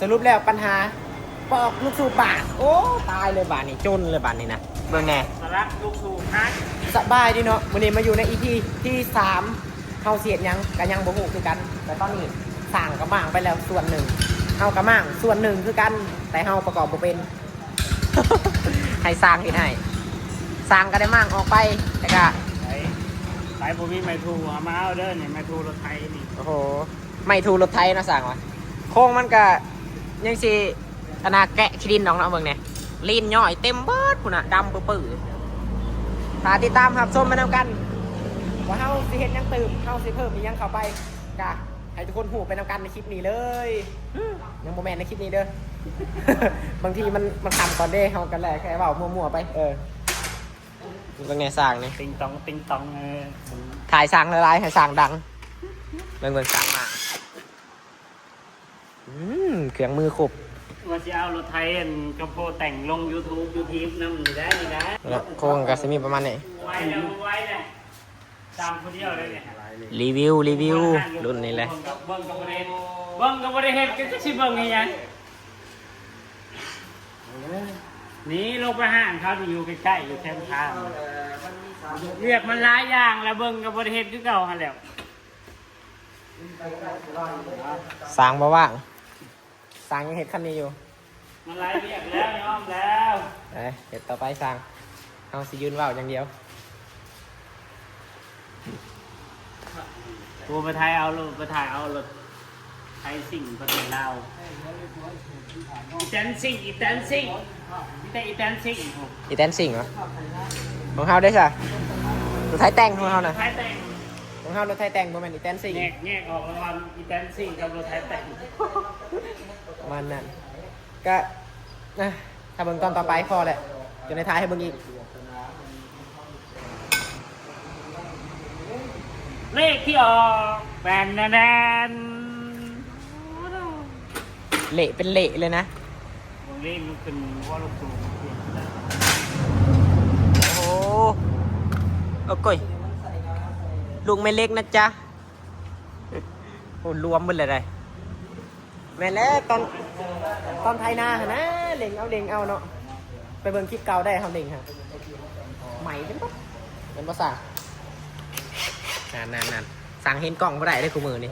สรุปแล้วปัญหาปอกลูกสูบบาทโอ้ตายเลยบาทนี่จนเลยบาทนี่นะเบิ่งไงสาระลูกสูบฮัทสบายดีเนาะวันนี้มาอยู่ใน EP ที่3เฮาเสียดยังกันยังบ่ฮู้คือกันแต่ตอนนี้สร้างกระมังไปแล้วส่วนหนึ่งเฮากระมังส่วนหนึ่งคือกันแต่เฮาประกอบบ่เป็น ให้สร้างเฮ็ดให้สร้างก็ได้มั่งออกไปแต่ก็ไปผมมีไมทูเอามาเอาเด้อเนี่ยไมทูรถไทยนี่โอ้โหไม่ทูรถไทยนะสร้างวะโค้งมันก็ยังสิขนาดแกะขี้ดินน้องเนาะเบิ่งเนี่ยลีนย่อยเต็มเบิดพุ่นน่ะดำปื้อๆถ้าติดตามครับชมไปนำกันว่าเฮาสิเฮ็ดหยังตื่มเฮาสิเพิ่มอีหยังเข้าไปกะให้ทุกคนฮู้ไปนำกันในคลิปนี้เลยยังบ่แม่นในคลิปนี้เด้อ บางทีมันทำก่อนเด้เฮากันแหละแค่เว้ามั่วๆไปเป็นไงสร้างนี่ติงตองถ่ายสร้างหลายๆให้สร้างดังเบิ่งสร้างมาเครื่องมือครบว่าจะเอารถไทยกระโปงแต่งลง YouTube นำนี่ได้แล้วโครงก็จะมีประมาณนี้ไว้เนี่ยตามคนเดียวเลยเนี่ยรีวิวรุ่นนี้แหละเบิ้งกับบริเฮ็ดก็ชิเบิ้งไงยังนี่ลงไปห้างเขาอยู่ใกล้ๆอยู่แคมป์ทางเรียกมันหลายอย่างแล้วเบิ้งกับบริเฮ็ดคือเก่าฮะแล้วสร้างบ่ว่างสร้างยังเฮ็ดคันนี้อยู่มันหลายเรียกแล้วยอมแล้วเฮ็ดต่อไปสร้างเอาสิยืนว่าวอย่างเดียวกูไปถ่ายเอารถไทยสิ่งประเทศลาวอีแตนซิ่งอีแตนซิ่งเหรอของเฮาได้ซะรถไทยแต่งของเฮาน่ะของเฮารถไทยแต่งบ่แม่นอีแตนซิ่งแยกออกระหว่างอีแตนซิ่งกับรถไทยแต่งมันนั่นก็ถ้าเบิ่งตอนต่อไปพอแหละจะในท้ายให้เบิ่งอีกเลขที่ออกแบนเละเป็นเละเลยนะเลขมันขึ้นว่าลูกสูงโอ้โอ้ก้ยลูกไม่เล็กนะจ๊ะโอ้รวมหมดเลยได้แม่แล้วตอนไทยนานะเล่งเอาเนาะไปเบิ่งคลิปเก่าได้เขาเล่งฮะใหม่จังปะเป็นภาษานานสั่งเห็นกล่องก็ได้ได้คู่มือนี่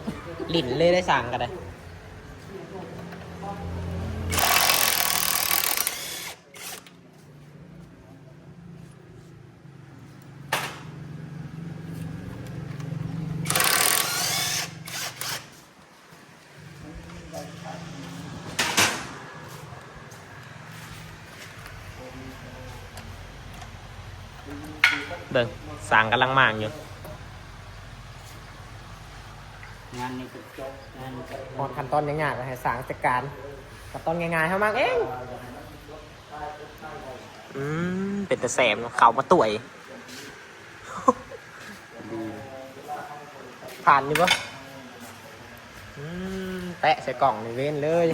ลิ่นเลยได้สั่งกันได้เบิ่งสั่งกำลังมากอยู่งานนี้ก็จบงานพอขั้นตอนยากๆให้สั่งจัดการขั้นตอนง่ายๆเท่ามากเองเป็นแต่แสบเข่ามาต่วยผ่านอยู่ปะแตะใส่กล่องนี่เว้นเลย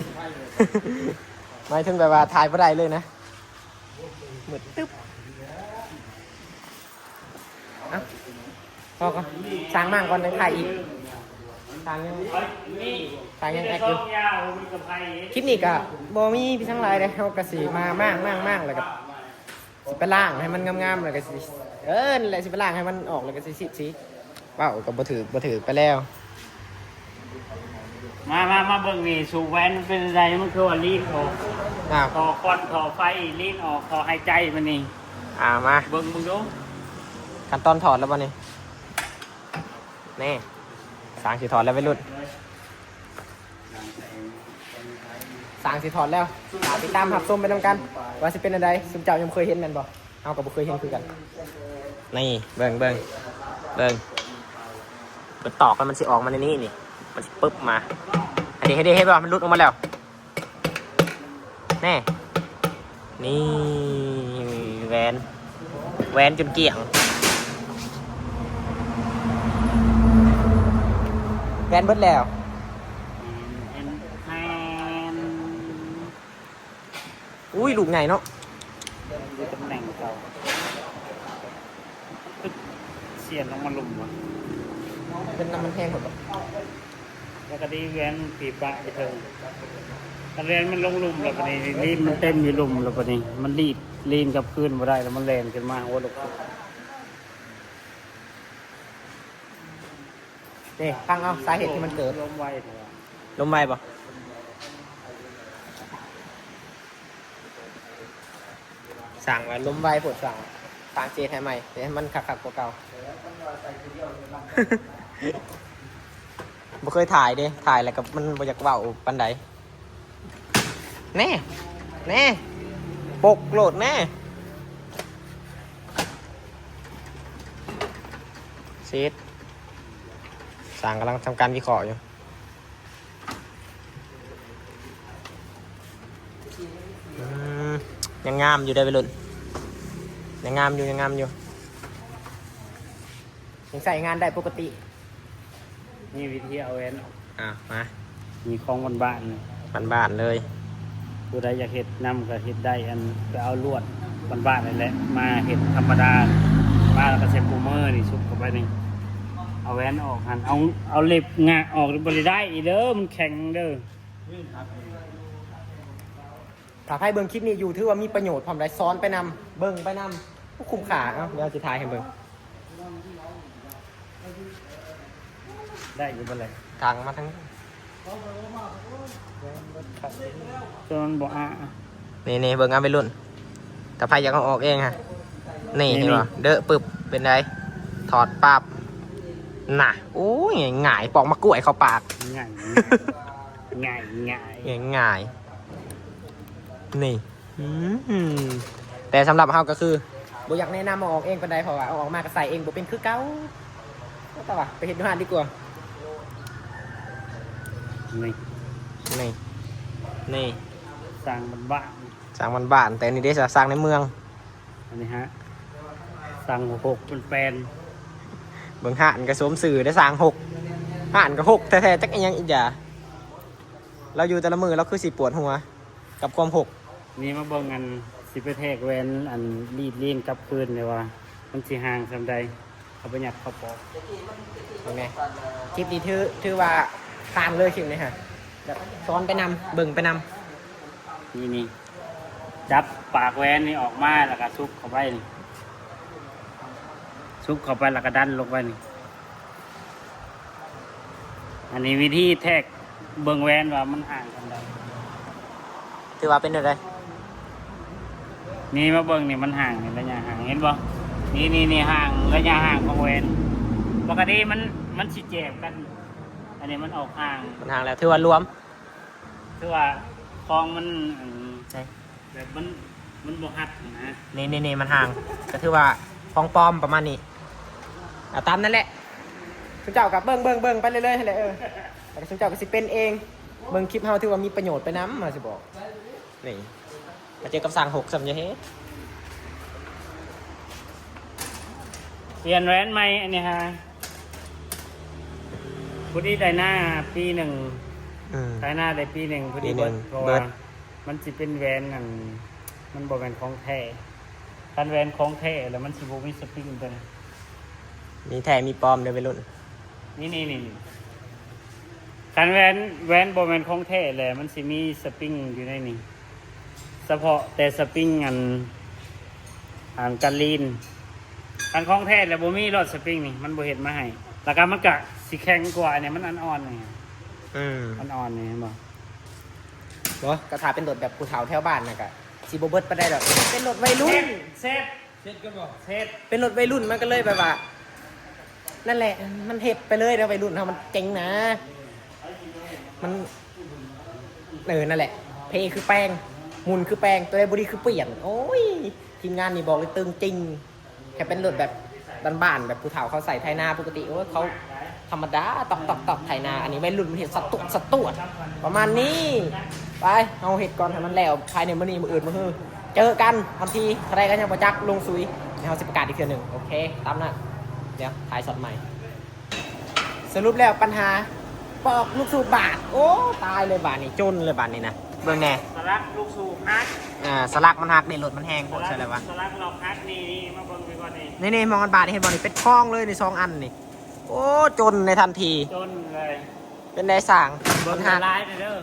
ไม่ถึงแบบว่าถ่ายไม่ได้เลยนะหมืดตึ๊บพอก็สร้างมั่งก่อนในถ่ายอีกสร้างยังแอคอยู่คลิปนี้ก็บ่มีพี่ทั้งหลายเลยเขากระสีมามากเลยกับสิไปล่างให้มันงามๆเลยก็สินั่นแหละสิไปล่างให้มันออกเลยก็สิเป้ากับบ่ถือไปแล้วมาเบิ่งนี่สูบแวนเป็นอะไรมันคือว่าลีนออกต่อควันต่อไฟลีนออกต่อหายใจมันนี่มาเบิ่งมึงดูขั้นตอนถอดแล้วป่ะนี่สางสีถอดแล้วไปรุ่นสางสีถอดแล้วติดตามหับส้มไปทำกันว่าจะเป็นอะไรสุมเจ้ายังเคยเห็นมันบ่เอากับบุเคยเห็นคือกันนี่เบิ่งมันตอกกันมันสิออกมาในนี้นี่มันสิปึ๊บมาให้ดีให้บ่มันรุดออกมาแล้วนี่แวนจนเกี่ยงแวนเบิดแล้วอุ้ยลูกไงเนาะตำแหน่งเก่าเสียนลงมาลุมวะเป็นน้ำมันแห้งหมดแล้วก็ดีแวนปีปะไปเถอะ ตะเรียนมันลงหลุมแล้วปะนี่ลีนมันเต็มอยู่หลุมแล้วปะนี่มันลีนกับพื้นมาได้แล้วมันแรงขึ้นมาโอ้ลูก นี่ฟังเอาสาเหตุที่มันเกิด ลมไวเถอะ ลมไวปะสั่งไว้ลมไวปวดสั่งฟางเจทใหม่เดี๋ยวให้มันขักๆกว่าเก่า บ่เคยถ่ายเด้ถ่ายแล้วกับมันบ่อยากเว้าปานใดแน่แน่ปกโหลดแน่เซตสั่งกำลังทำการวิเคราะห์อยู่ยังงามอยู่ได้ไปรุ่นยังงามอยู่ยังใส่งานได้ปกติ นี่วิธีเอาแวนออก มา มีของบ้าน บ้านๆเลย ๆผู้ใดอยากเห็ดนำก็เห็ดได้อันไปเอาลวดบ้านๆนั่นแหละมาเห็ดธรรมดามาแล้วก็ใส่ปูเมอร์นี่ชุบเข้าไปนี่เอาแวนออกหันเอาเล็บงาออกบริได้อีเด้อมันแข็งเด้อ ถ้าให้เบิ่งคลิปนี้อยู่ถือว่ามีประโยชน์ความไรซ้อนไปนำเบิ่งไปนำผู้คุมขาเนาะเดี๋ยวจะถ่ายให้เบิ่ง ได้อยู่บ่เลย ทางมาทั้ง จนบอกนี่เบิ่งเอาไปรุ่นถ้าใครอยากเอาออกเองฮะนี่เห็นป่ะเด้อปึบเป็นไรถอดปั๊บน่ะโอ้ยง่ายปอกมะกล้วยเข้าปาก ง่ายง่ายนี่แต่สำหรับเฮาก็คือบ่อยากแนะนำเอาออกเองปานใดเพราะว่าเอาออกมาก็ใส่เองบ่เป็นคือเก่าแต่ว่าไปเฮ็ดอยู่ห้านดีกว่านี่สร้างบ้าน สร้างบ้านแต่นี่ได้สร้างในเมือง อันนี้ฮะสร้าง6เป็นแปลน เบิ่งห่านก็สวมสื่อได้สร้างห่านก็แท้ๆจักอีหยังอีกอย่าเราอยู่แต่ละมือเราคือสิปวดหัวกับความนี่มาเบิ่งอันสิไปแทกแวนอันรีดเลียนกับคืนเลยว่ามันสิห่างสำใดเขาไปหยัดเขาปอกเห็นไหมคลิปนี้ถือว่าตามเลยคลิปนี้ฮะแบบซ้อนไปนำเบิ่งไปนำนี่จับปากแวนนี่ออกมาแล้วก็ซุกเข้าไปนี่ซุกเข้าไปแล้วก็ดันลงไปนี่อันนี้วิธีแทกเบิ่งแวนว่ามันห่างกันได้ถือว่าเป็นอะไรนี่มาเบิ่งนี่มันห่างนี่ระยะห่างเห็นบ่นี่ห่างระยะห่างของแวนปกติมันสิแจบกันอันนี้มันออกห่างมันห่างแล้วถือว่ารวมถือว่าคลองมันแบบมันบ่หัดนะนี่มันห่างก็ถือว่าคลองปลอมประมาณนี้ตามนั่นแหละสุเจ้ากับเบิ่งไปเรื่อยๆเลยแต่สุเจ้าก็สิเป็นเองเบิ่งคลิปเฮาถือว่ามีประโยชน์ไปน้ำมาสิบอกนี่มาเจอกับสั่ง6สำเยเฮเปลี่ยนแวนใหม่อันนี้ฮะพุทธิได้หน้าปี1ได้หน้าได้ปี1พุทธิเบิร์ดเพราะว่ามันจะเป็นแวนนั่นมันบอกแวนของแท้คันแวนของแท้แล้วมันสิบ่มีสปริงตัวนี้มีแท้มีปลอมเด้อไปรุ่นนี่คันแวนบอกแวนของแท้แล้วมันสิมีสปริงอยู่ในนี้เฉพาะแต่สปริงอันกันลีนคันของแท้แล้วบ่มีรอดสปริงนี่มันบ่เฮ็ดมาให้แล้วก็มันก็สิแข็งกว่าเนี่ยมันอ่อนๆนี่อ่อนๆนี่บ่ก็ถ้าเป็นรถแบบผู้เฒ่าแถวบ้านน่ะก็สิบ่เบิดปานใดดอกเป็นรถวัยรุ่นเซตกันบ่เซตเป็นรถวัยรุ่นมันก็เลยแบบว่านั่นแหละมันเฮ็ดไปเลยแล้ววัยรุ่นเฮามันเจ๋งนะมันนั่นแหละเพคือแป้งมุนคือแป้งตัวใดบ่ดีคือเปลี่ยนโอ้ยทีมงานนี่บอกเลยตึงจริงแค่เป็นรถแบบบ้านๆแบบผู้เฒ่าเขาใส่ไถนาปกติโอ้ยเขาธรรมดาตอกไถนาอันนี้วัยรุ่นมันเฮ็ดสตวดประมาณนี้ไปเอาเฮ็ดก่อนให้มันแล้วภายในมื้อนี้มื้ออื่นมื้อฮื้อเจอกันทันทีใครก็ยังบ่จักลงซุยเดี๋ยวเฮาสิประกาศอีกเทื่อนึงโอเคตามนั้นเดี๋ยวถ่ายช็อตใหม่สรุปแล้วปัญหาปอกลูกสูบบาดโอ้ตายเลยบาดนี่จนเลยบาดนี่นะเบิ่งแน่สลักลูกสูบฮักสลักมันหักในรถมันแห้งโคตรใช่เลยวะสลักเราฮักนี่มาเบิ่งไปก่อนนี่มองกันบาดนี่เห็นบอลนี่เป็นคล้องเลยใน2อันนี่โอ้จนในทันทีจนเลยเป็นได้สั่งเบิ่งร้ายเด้อ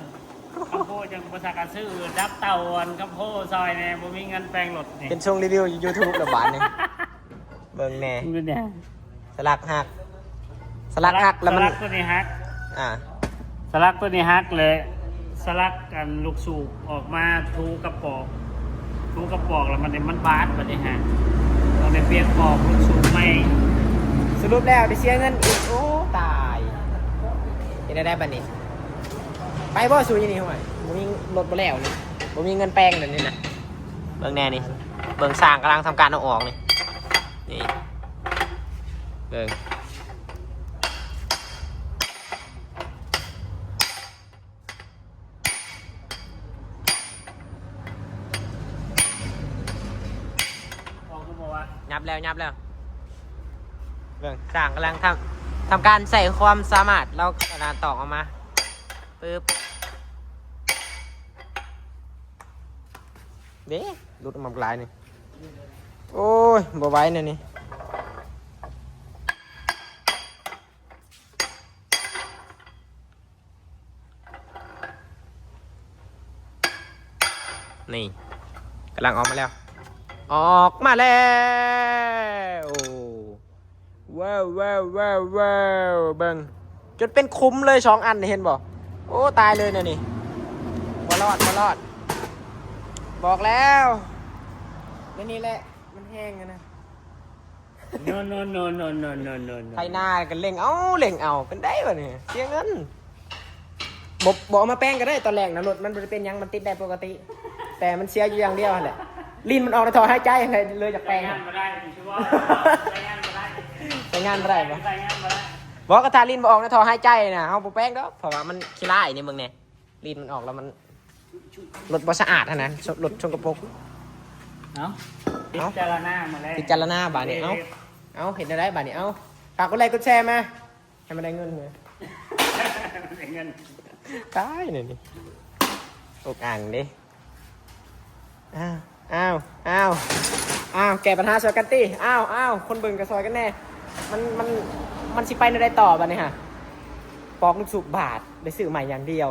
คำโพยังภาษากาซื้อดับเต่าอันคำโพซอยเนี่ยบ่มีเงินแปลงรถนี่ เป็นช่วงรีวิว YouTube ระบาดเนี่ยเบิ่งแน่ ดูเนี่ย สลักหักสลักหักแล้วมัน สลักตัวนี้ฮัก อ่า สลักตัวนี้ฮักเลยสลักกันลูกสูบออกมาทูกระปอกแล้วมันบาดแบบนี้ฮะเราได้เปลี่ยนปอกลูกสูบใหม่ สรุปแล้วได้เสียเงินอีกโอ้ตายเห็นได้บัดนี้ไปบ่สู้ยี่นี่ห่วยบ่มีรถบ่แล้วนี่บ่มีเงินแปลงนั่นนี่นะเบิ่งแน่นี่เบิ่งสร้างกำลังทำการเอาออกนี่นี่เบิ่ง ออกก็บอกว่า ยับแล้วเบิ่งสร้างกำลังทำการใส่ความสามารถเรากระดานตอกออกมาปึ๊บเด้หลุดออกมาหลายนี่โอ้ยบ่ไหวเนี่ยนี่นี่กำลังออกมาแล้วออกมาแล้วว้าวเบิ่งจนเป็นคุ้มเลย2 อันเห็นบ่โอ้ตายเลยเนี่ยนี่บ่รอดบอกแล้วนี่แหละมันแห้งนะ โน ไทยนากันเล่งเอาเป็นได้ป่ะเนี่ยเสียเงินบอกมาแป้งก็ได้ตอนแรกนะรถมันเป็นยังมันติดได้ปกติ แต่มันเสียอยู่อย่างเดียวแหละลิ้นมันออกในท่อหายใจอะไรเลยจากแป้ง งานมาได้ชื่อว่าใช้งานมาได้ ใช้งานไม่ได้ปะ ใช้งานมาได้ บอกกระทาลิ้นมันออกในท่อหายใจนะเอาแป้งเด้อเพราะว่ามันขี้ร้ายนี่มึงเนี่ยลิ้นมันออกแล้วมันรถบ่สะอาดนะรถชนกระปก เนาะพิจารณามาแล้ว พิจารณาบาทนี่เอาเห็นได้บาทนี่เอาฝากกดไลค์กดแชร์มาให้มันได้เงินเลย เงิน ตายเนี่ยนี่อกอ่างดิอ้าวแก้ปัญหาซอยกันตี้อ้าวคนเบิ่งกับซอยกันแน่มันสิไปในได้ต่อบ้านี่ฮะปอกลูกสูบบาทได้ซื้อใหม่อย่างเดียว